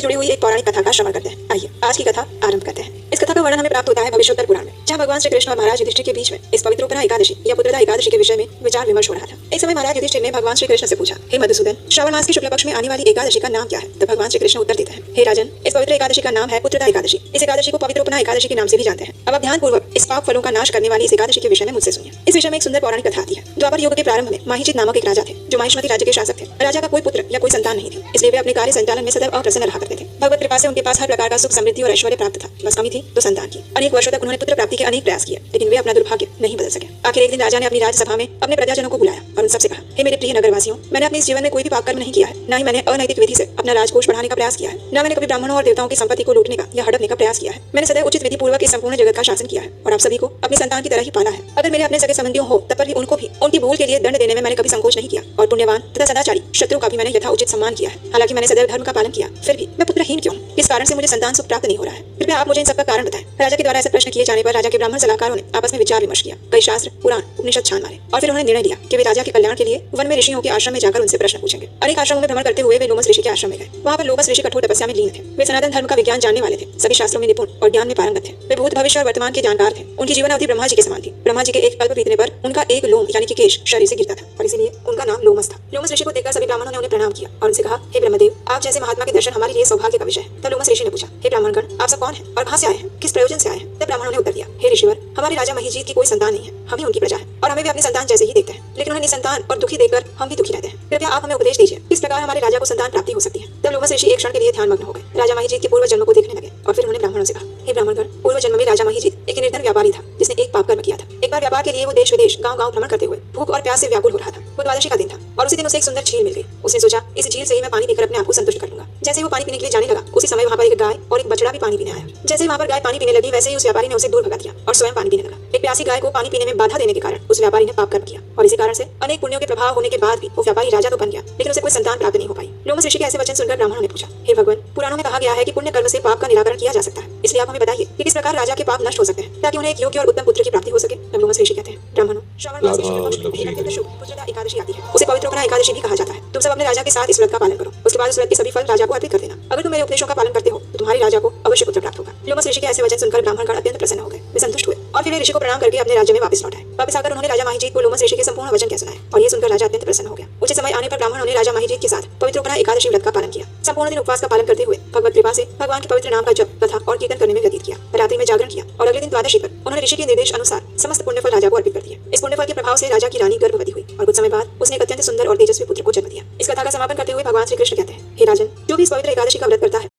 से जुड़ी हुई एक पौराणिक कथा का श्रवण करते हैं। आइए आज की कथा आरंभ करते हैं। इस कथा का वर्णन हमें प्राप्त होता है भविष्योत्तर पुराण में, जहाँ भगवान श्री कृष्ण और महाराज युधिष्ठिर के बीच में इस पवित्र उपरा एकादशी या पुत्रदा एकादशी के विषय में विचार विमर्श हो रहा था। एक समय महाराज युधिष्ठिर ने भगवान श्री कृष्ण से पूछा, हे मधुसूदन, श्रावण मास की शुक्ल पक्ष में आने वाली एकादशी का नाम क्या है? तब भगवान श्री कृष्ण उत्तर देते हैं, हे राजन, इस पवित्र एकादशी का नाम है पुत्रदा एकादशी। इस एकादशी को पवित्र उपना एकादशी के नाम से भी जानते हैं। अब आप ध्यानपूर्वक इस पाप फलों का नाश करने वाली इस एकादशी के विषय में मुझसे सुनिए। इस विषय में एक सुंदर पौराणिक कथा आती है। द्वापर युग के प्रारंभ में माहिजित नामक एक राजा थे, जो माहिष्मती राज्य के शासक थे। राजा का कोई पुत्र या कोई संतान नहीं थी, इसलिए वे अपने कार्य संचालन में सदैव अप्रसन्न रहा करते थे। भगवत कृपा से उनके पास हर प्रकार का सुख, समृद्धि और ऐश्वर्य प्राप्त था। बस कमी थी तो संतान की। अनेक वर्षों तक उन्होंने पुत्र प्राप्ति के अनेक प्रयास किए, लेकिन वे अपना दुर्भाग्य नहीं बदल सके। आखिर एक दिन राजा ने अपनी राज्यसभा में अपने प्रजाजनों को बुलाया और उन सबसे कहा, हे मेरे प्रिय नगरवासियों, मैंने अपने इस जीवन में कोई भी पाप कर्म नहीं किया है, न ही मैंने अनैतिक विधि से अपना राजकोष बढ़ाने का प्रयास किया है, न मैंने कभी ब्राह्मणों और देवताओं की संपत्ति को लूटने का या हड़पने का प्रयास किया है। मैंने सदैव उचित विधि पूर्वक इस संपूर्ण जगत का शासन किया है और आप सभी को अपनी संतान की तरह ही पाला है। अगर मेरे अपने सगे संबंधियों हो तब पर भी उनको भी उनकी भूल के लिए दंड देने में मैंने कभी संकोच नहीं किया और पुण्यवान तथा सदाचारी शत्रु का भी मैंने यथा उचित सम्मान किया है। हालांकि मैंने सदैव धर्म का पालन किया, फिर भी मैं पुत्रहीन क्यों? किस कारण से मुझे संतान सुख प्राप्त नहीं हो रहा है? कृपया आप मुझे इन सबका कारण बताएं। राजा के द्वारा ऐसा प्रश्न किए जाने पर राजा के ब्राह्मण सलाहकारों ने आपस में विचार विमर्श किया। कई शास्त्र, पुराण, उपनिषद छान मारे और फिर उन्होंने निर्णय लिया कि वे राजा के कल्याण के लिए वन में ऋषियों के आश्रम में जाकर उनसे प्रश्न पूछेंगे। अनेक आश्रमों में भ्रमण करते हुए वे लोमस ऋषि के आश्रम में गए। वहाँ पर लोमस ऋषि कठोर तपस्या में लीन थे। वे सनातन धर्म का विज्ञान जानने वाले थे, सभी शास्त्रों में निपुण और ज्ञान में पारंगत थे। वे भूत, भविष्य और वर्तमान के जानकार थे। उनकी जीवन अवधि ब्रह्मा जी के समान थी। ब्रह्मा जी के एक कल्प बीतने पर उनका एक लोम यानी कि केश शरीर से गिरता था और इसीलिए उनका नाम लोमस था। लोमस ऋषि को देखकर सभी ब्राह्मणों ने उन्हें प्रणाम किया और उनसे कहा, हे ब्रह्मदेव, आप जैसे महात्मा के दर्शन हमारे लिए सौभाग्य का विषय है। तब लोमस ऋषि ने पूछा, हे ब्राह्मणगण, आप सब कौन हैं और कहाँ से आए हैं? किस प्रयोजन से आए हैं? तब ब्राह्मणों ने उत्तर दिया, हे ऋषिवर, हमारे राजा महिजीत की कोई संतान नहीं है, हम ही उनकी प्रजा है और हमें भी अपनी संतान जैसे ही देखते हैं, लेकिन उन्हें निसंतान और दुखी देखकर हम भी दुखी रहते हैं। कृपया आप हमें उपदेश दीजिए, किस प्रकार हमारे राजा को संतान प्राप्ति हो सकती है? तब लोमस ऋषि एक क्षण के लिए ध्यानमग्न हो गए। राजा महिजीत के पूर्व जन्म को देखने लगे और फिर उन्होंने ब्राह्मणों से कहा, हे ब्राह्मणगण, पूर्व जन्म में राजा महिजीत एक निर्धन व्यापारी था, जिसने एक पाप कर्म किया था। एक बार व्यापार के लिए वो देश विदेश गांव-गांव भ्रमण करते हुए भूख और प्यास से व्याकुल हो रहा था। वो द्वादशी का दिन था और उसी दिन उसे एक सुंदर झील मिल गई। उसने सोचा, इस झील से ही मैं पानी पीकर अपने आप को संतुष्ट कर लूंगा। जैसे ही वो पानी पीने के लिए जाने लगा, उसी समय वहाँ पर एक गाय और एक बछड़ा भी पानी पीने आया। जैसे ही वहाँ पर गाय पानी पीने लगी, वैसे ही उस व्यापारी ने उसे दूर भगा दिया और स्वयं पानी पीने लगा। एक प्यासी गाय को पानी पीने में बाधा देने के कारण उस व्यापारी ने पाप कर्म किया और इसी कारण से अनेक पुण्यों के प्रभाव होने के बाद भी वो व्यापारी राजा तो बन गया, लेकिन उसे कोई संतान प्राप्त नहीं हो पाई। लोमस ऋषि के ऐसे वचन सुनकर ब्राह्मणों ने पूछा, हे भगवान, पुराणों में कहा गया है कि पुण्य कर्म से पाप का निराकरण किया जा सकता है, इसलिए आप हमें बताइए कि किस प्रकार राजा के पाप नष्ट हो सकते हैं ताकि उन्हें एक योग्य और उत्तम पुत्र की प्राप्ति हो सके। तब लोमस ऋषि कहते हैं, ब्राह्मणों, श्रावण मास की शुक्ल पक्ष में अत्यंत शुभ पुत्रदा एकादशी आती है, उसे पवित्र उपना एकादशी भी कहा जाता है। तुम सब अपने राजा के साथ इस व्रत का पालन करो, उसके बाद उस व्रत के सभी फल राजा को अर्पित कर देना। अगर तुम मेरे उपदेशों का पालन करते हो तो तुम्हारे राजा को अवश्य पुत्र प्राप्त होगा। लोमस ऋषि के ऐसे वचन सुनकर ब्राह्मणगण अत्यंत प्रसन्न हो गए। वे संतुष्ट हुए और फिर वे ऋषि को प्रणाम करके अपने राज्य में वापस लौट आए। वापस आकर उन्होंने राजा महिजीत को लोमस ऋषि के संपूर्ण वचन कह सुनाए और ये सुनकर राजा अत्यंत प्रसन्न हो गया। उचित समय आने पर ब्राह्मणों ने राजा महिजीत के साथ पवित्र उपना एकादशी व्रत का पालन किया। संपूर्ण दिन उपवास का पालन करते हुए भगवत कृपा से भगवान के पवित्र नाम का जप, कथा और कीर्तन करने में व्यतीत किया। रात्रि में जागरण किया और अगले दिन द्वादशी पर उन्होंने ऋषि के निर्देश अनुसार समस्त पुण्यफल राजा को अर्पित कर दिए। इस पुण्यफल के प्रभाव से राजा की रानी गर्भवती हुई और कुछ समय बाद उसने एक अत्यंत सुंदर और तेजस्वी पुत्र को जन्म दिया। इस कथा का समापन करते हुए भगवान श्री कृष्ण कहते हैं, हे राजन, जो भी इस पवित्र एकादशी का व्रत करता है